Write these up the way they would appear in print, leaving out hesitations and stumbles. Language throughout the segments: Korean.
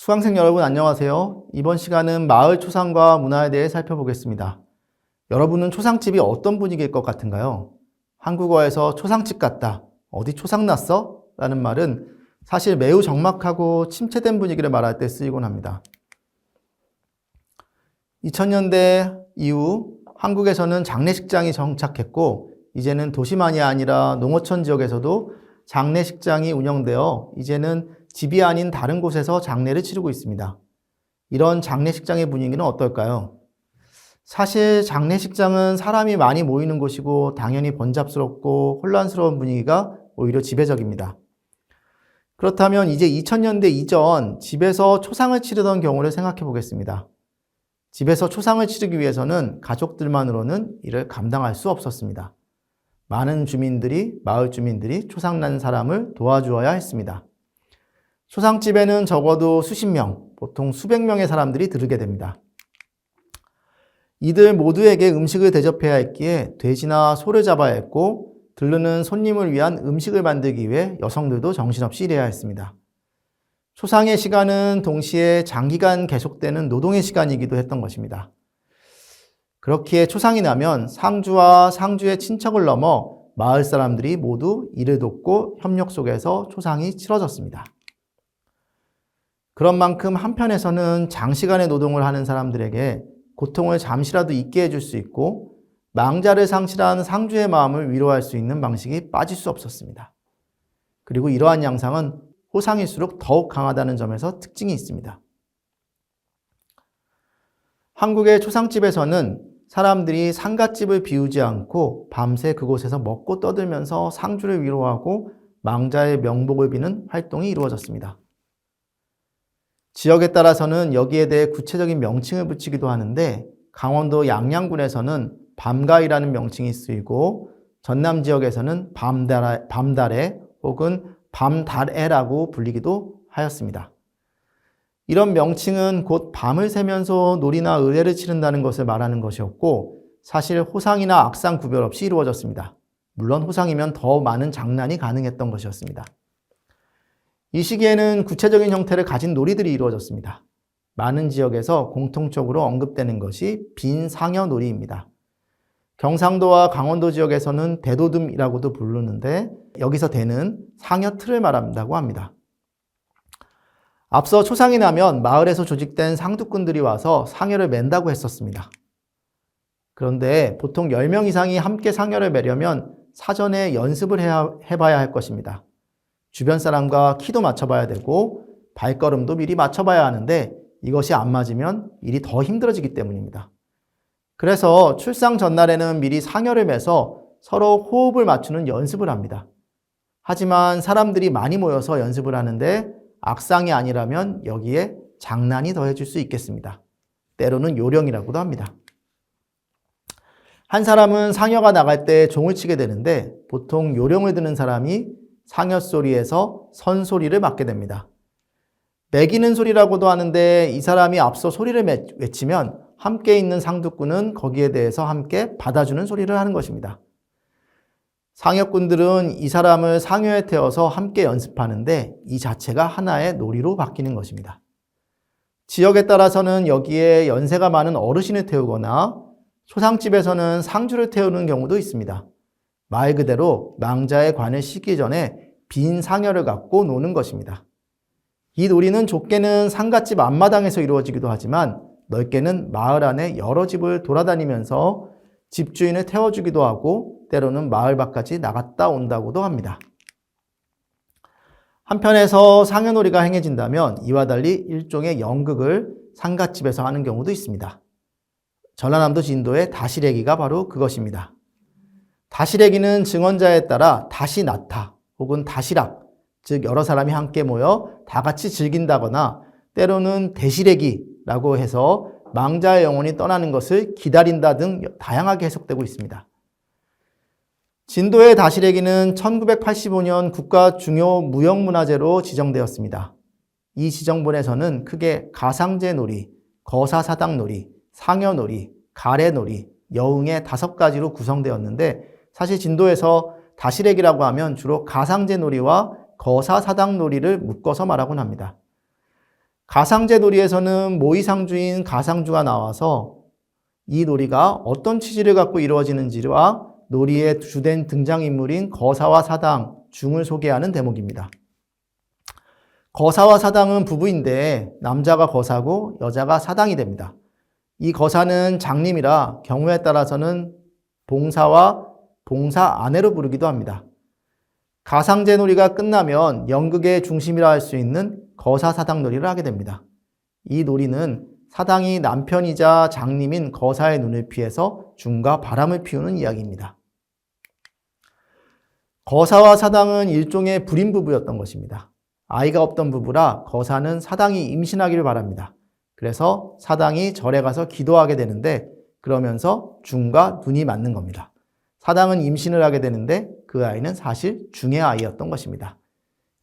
수강생 여러분 안녕하세요. 이번 시간은 마을 초상과 문화에 대해 살펴보겠습니다. 여러분은 초상집이 어떤 분위기일 것 같은가요? 한국어에서 초상집 같다, 어디 초상 났어? 라는 말은 사실 매우 적막하고 침체된 분위기를 말할 때 쓰이곤 합니다. 2000년대 이후 한국에서는 장례식장이 정착했고 이제는 도시만이 아니라 농어촌 지역에서도 장례식장이 운영되어 이제는 집이 아닌 다른 곳에서 장례를 치르고 있습니다. 이런 장례식장의 분위기는 어떨까요? 사실 장례식장은 사람이 많이 모이는 곳이고 당연히 번잡스럽고 혼란스러운 분위기가 오히려 지배적입니다. 그렇다면 이제 2000년대 이전 집에서 초상을 치르던 경우를 생각해 보겠습니다. 집에서 초상을 치르기 위해서는 가족들만으로는 이를 감당할 수 없었습니다. 많은 마을 주민들이 초상난 사람을 도와주어야 했습니다. 초상집에는 적어도 수십 명, 보통 수백 명의 사람들이 들르게 됩니다. 이들 모두에게 음식을 대접해야 했기에 돼지나 소를 잡아야 했고 들르는 손님을 위한 음식을 만들기 위해 여성들도 정신없이 일해야 했습니다. 초상의 시간은 동시에 장기간 계속되는 노동의 시간이기도 했던 것입니다. 그렇기에 초상이 나면 상주와 상주의 친척을 넘어 마을 사람들이 모두 이를 돕고 협력 속에서 초상이 치러졌습니다. 그런 만큼 한편에서는 장시간의 노동을 하는 사람들에게 고통을 잠시라도 잊게 해줄 수 있고 망자를 상실한 상주의 마음을 위로할 수 있는 방식이 빠질 수 없었습니다. 그리고 이러한 양상은 호상일수록 더욱 강하다는 점에서 특징이 있습니다. 한국의 초상집에서는 사람들이 상갓집을 비우지 않고 밤새 그곳에서 먹고 떠들면서 상주를 위로하고 망자의 명복을 비는 활동이 이루어졌습니다. 지역에 따라서는 여기에 대해 구체적인 명칭을 붙이기도 하는데 강원도 양양군에서는 밤가이라는 명칭이 쓰이고 전남 지역에서는 밤달애 혹은 밤달애라고 불리기도 하였습니다. 이런 명칭은 곧 밤을 새면서 놀이나 의례를 치른다는 것을 말하는 것이었고 사실 호상이나 악상 구별 없이 이루어졌습니다. 물론 호상이면 더 많은 장난이 가능했던 것이었습니다. 이 시기에는 구체적인 형태를 가진 놀이들이 이루어졌습니다. 많은 지역에서 공통적으로 언급되는 것이 빈상여놀이입니다. 경상도와 강원도 지역에서는 대도듬이라고도 부르는데 여기서 대는 상여틀을 말한다고 합니다. 앞서 초상이 나면 마을에서 조직된 상두꾼들이 와서 상여를 맨다고 했었습니다. 그런데 보통 10명 이상이 함께 상여를 매려면 사전에 연습을 해봐야 할 것입니다. 주변 사람과 키도 맞춰봐야 되고 발걸음도 미리 맞춰봐야 하는데 이것이 안 맞으면 일이 더 힘들어지기 때문입니다. 그래서 출상 전날에는 미리 상여를 매서 서로 호흡을 맞추는 연습을 합니다. 하지만 사람들이 많이 모여서 연습을 하는데 악상이 아니라면 여기에 장난이 더해질 수 있겠습니다. 때로는 요령이라고도 합니다. 한 사람은 상여가 나갈 때 종을 치게 되는데 보통 요령을 드는 사람이 상여 소리에서 선소리를 맡게 됩니다. 매기는 소리라고도 하는데 이 사람이 앞서 소리를 외치면 함께 있는 상두꾼은 거기에 대해서 함께 받아주는 소리를 하는 것입니다. 상여꾼들은 이 사람을 상여에 태워서 함께 연습하는데 이 자체가 하나의 놀이로 바뀌는 것입니다. 지역에 따라서는 여기에 연세가 많은 어르신을 태우거나 초상집에서는 상주를 태우는 경우도 있습니다. 말 그대로 망자의 관을 싣기 전에 빈 상여를 갖고 노는 것입니다. 이 놀이는 좁게는 상갓집 앞마당에서 이루어지기도 하지만 넓게는 마을 안에 여러 집을 돌아다니면서 집주인을 태워주기도 하고 때로는 마을 밖까지 나갔다 온다고도 합니다. 한편에서 상여놀이가 행해진다면 이와 달리 일종의 연극을 상갓집에서 하는 경우도 있습니다. 전라남도 진도의 다시래기가 바로 그것입니다. 다시래기는 증언자에 따라 다시나타 혹은 다시락, 즉 여러 사람이 함께 모여 다 같이 즐긴다거나 때로는 대시래기라고 해서 망자의 영혼이 떠나는 것을 기다린다 등 다양하게 해석되고 있습니다. 진도의 다시래기는 1985년 국가 중요 무형문화재로 지정되었습니다. 이 지정본에서는 크게 가상제놀이, 거사사당놀이, 상여놀이, 가래놀이, 여흥의 5가지로 구성되었는데 사실 진도에서 다시래기라고 하면 주로 가상제놀이와 거사사당놀이를 묶어서 말하곤 합니다. 가상제 놀이에서는 모의상주인 가상주가 나와서 이 놀이가 어떤 취지를 갖고 이루어지는지와 놀이의 주된 등장인물인 거사와 사당, 중을 소개하는 대목입니다. 거사와 사당은 부부인데 남자가 거사고 여자가 사당이 됩니다. 이 거사는 장님이라 경우에 따라서는 봉사와 봉사 아내로 부르기도 합니다. 가상제 놀이가 끝나면 연극의 중심이라 할 수 있는 거사 사당 놀이를 하게 됩니다. 이 놀이는 사당이 남편이자 장님인 거사의 눈을 피해서 중과 바람을 피우는 이야기입니다. 거사와 사당은 일종의 불임 부부였던 것입니다. 아이가 없던 부부라 거사는 사당이 임신하기를 바랍니다. 그래서 사당이 절에 가서 기도하게 되는데 그러면서 중과 눈이 맞는 겁니다. 사당은 임신을 하게 되는데 그 아이는 사실 중의 아이였던 것입니다.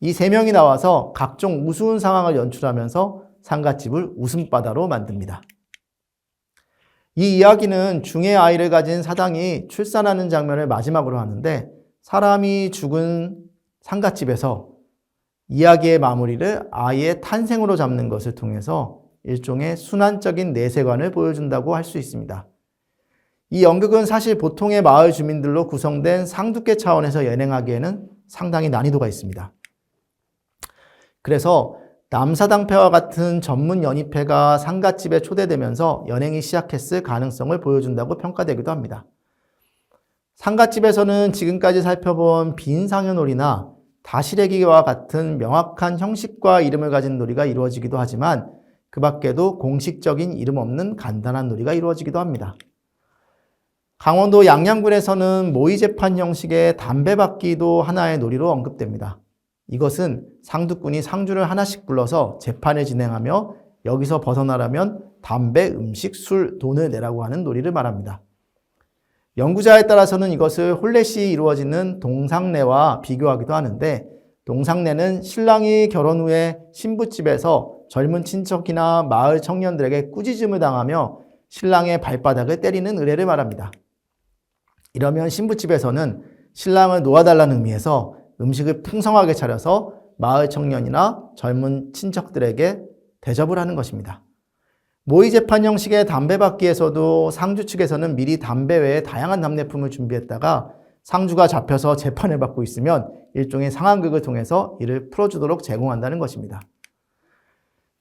이 세 명이 나와서 각종 우스운 상황을 연출하면서 상갓집을 웃음바다로 만듭니다. 이 이야기는 중의 아이를 가진 사당이 출산하는 장면을 마지막으로 하는데 사람이 죽은 상갓집에서 이야기의 마무리를 아이의 탄생으로 잡는 것을 통해서 일종의 순환적인 내세관을 보여준다고 할 수 있습니다. 이 연극은 사실 보통의 마을 주민들로 구성된 상두계 차원에서 연행하기에는 상당히 난이도가 있습니다. 그래서 남사당패와 같은 전문 연희패가 상갓집에 초대되면서 연행이 시작했을 가능성을 보여준다고 평가되기도 합니다. 상갓집에서는 지금까지 살펴본 빈상여놀이나 다시래기와 같은 명확한 형식과 이름을 가진 놀이가 이루어지기도 하지만 그 밖에도 공식적인 이름 없는 간단한 놀이가 이루어지기도 합니다. 강원도 양양군에서는 모의재판 형식의 담배받기도 하나의 놀이로 언급됩니다. 이것은 상두꾼이 상주를 하나씩 불러서 재판을 진행하며 여기서 벗어나려면 담배, 음식, 술, 돈을 내라고 하는 놀이를 말합니다. 연구자에 따라서는 이것을 홀렛이 이루어지는 동상례와 비교하기도 하는데 동상례는 신랑이 결혼 후에 신부집에서 젊은 친척이나 마을 청년들에게 꾸짖음을 당하며 신랑의 발바닥을 때리는 의례를 말합니다. 이러면 신부집에서는 신랑을 놓아달라는 의미에서 음식을 풍성하게 차려서 마을 청년이나 젊은 친척들에게 대접을 하는 것입니다. 모의재판 형식의 담배받기에서도 상주 측에서는 미리 담배 외에 다양한 답례품을 준비했다가 상주가 잡혀서 재판을 받고 있으면 일종의 상황극을 통해서 이를 풀어주도록 제공한다는 것입니다.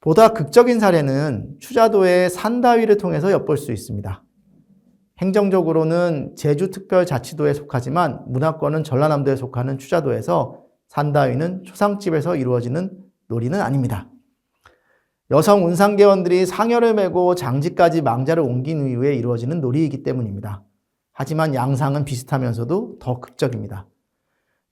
보다 극적인 사례는 추자도의 산다위를 통해서 엿볼 수 있습니다. 행정적으로는 제주특별자치도에 속하지만 문화권은 전라남도에 속하는 추자도에서 산다위는 초상집에서 이루어지는 놀이는 아닙니다. 여성 운상계원들이 상여를 메고 장지까지 망자를 옮긴 이후에 이루어지는 놀이이기 때문입니다. 하지만 양상은 비슷하면서도 더 극적입니다.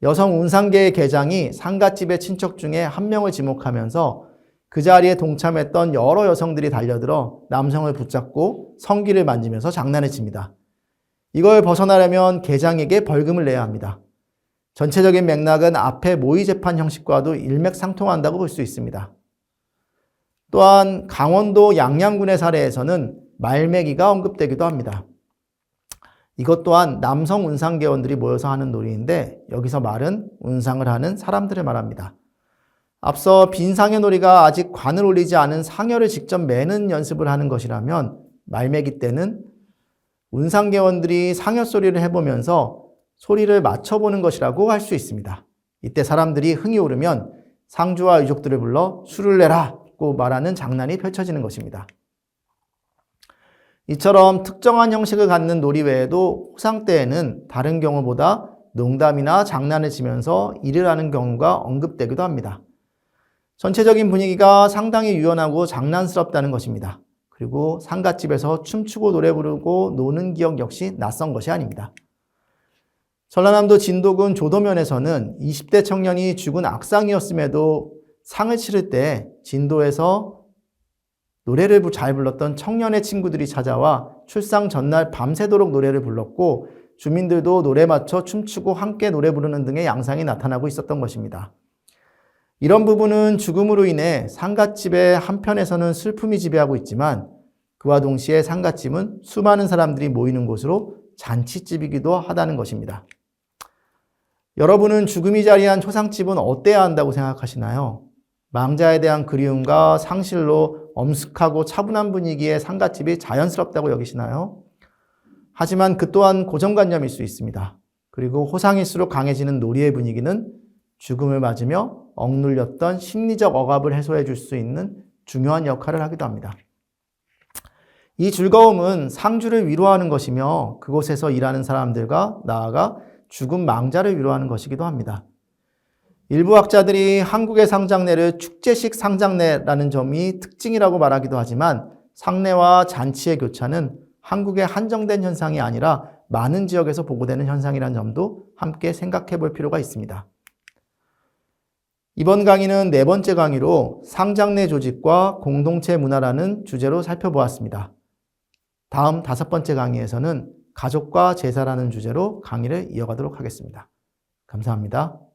여성 운상계의 계장이 상갓집의 친척 중에 한 명을 지목하면서 그 자리에 동참했던 여러 여성들이 달려들어 남성을 붙잡고 성기를 만지면서 장난을 칩니다. 이걸 벗어나려면 계장에게 벌금을 내야 합니다. 전체적인 맥락은 앞의 모의재판 형식과도 일맥상통한다고 볼 수 있습니다. 또한 강원도 양양군의 사례에서는 말매기가 언급되기도 합니다. 이것 또한 남성 운상계원들이 모여서 하는 놀이인데 여기서 말은 운상을 하는 사람들을 말합니다. 앞서 빈상여 놀이가 아직 관을 올리지 않은 상여를 직접 매는 연습을 하는 것이라면 말매기 때는 운상계원들이 상여 소리를 해보면서 소리를 맞춰보는 것이라고 할 수 있습니다. 이때 사람들이 흥이 오르면 상주와 유족들을 불러 술을 내라고 말하는 장난이 펼쳐지는 것입니다. 이처럼 특정한 형식을 갖는 놀이 외에도 호상 때에는 다른 경우보다 농담이나 장난을 치면서 일을 하는 경우가 언급되기도 합니다. 전체적인 분위기가 상당히 유연하고 장난스럽다는 것입니다. 그리고 상갓집에서 춤추고 노래 부르고 노는 기억 역시 낯선 것이 아닙니다. 전라남도 진도군 조도면에서는 20대 청년이 죽은 악상이었음에도 상을 치를 때 진도에서 노래를 잘 불렀던 청년의 친구들이 찾아와 출상 전날 밤새도록 노래를 불렀고 주민들도 노래 맞춰 춤추고 함께 노래 부르는 등의 양상이 나타나고 있었던 것입니다. 이런 부분은 죽음으로 인해 상갓집의 한편에서는 슬픔이 지배하고 있지만 그와 동시에 상갓집은 수많은 사람들이 모이는 곳으로 잔치집이기도 하다는 것입니다. 여러분은 죽음이 자리한 초상집은 어때야 한다고 생각하시나요? 망자에 대한 그리움과 상실로 엄숙하고 차분한 분위기의 상갓집이 자연스럽다고 여기시나요? 하지만 그 또한 고정관념일 수 있습니다. 그리고 호상일수록 강해지는 놀이의 분위기는 죽음을 맞으며 억눌렸던 심리적 억압을 해소해 줄 수 있는 중요한 역할을 하기도 합니다. 이 즐거움은 상주를 위로하는 것이며 그곳에서 일하는 사람들과 나아가 죽은 망자를 위로하는 것이기도 합니다. 일부 학자들이 한국의 상장례를 축제식 상장례라는 점이 특징이라고 말하기도 하지만 상례와 잔치의 교차는 한국에 한정된 현상이 아니라 많은 지역에서 보고되는 현상이라는 점도 함께 생각해 볼 필요가 있습니다. 이번 강의는 네 번째 강의로 상장례 조직과 공동체 문화라는 주제로 살펴보았습니다. 다음 다섯 번째 강의에서는 가족과 제사라는 주제로 강의를 이어가도록 하겠습니다. 감사합니다.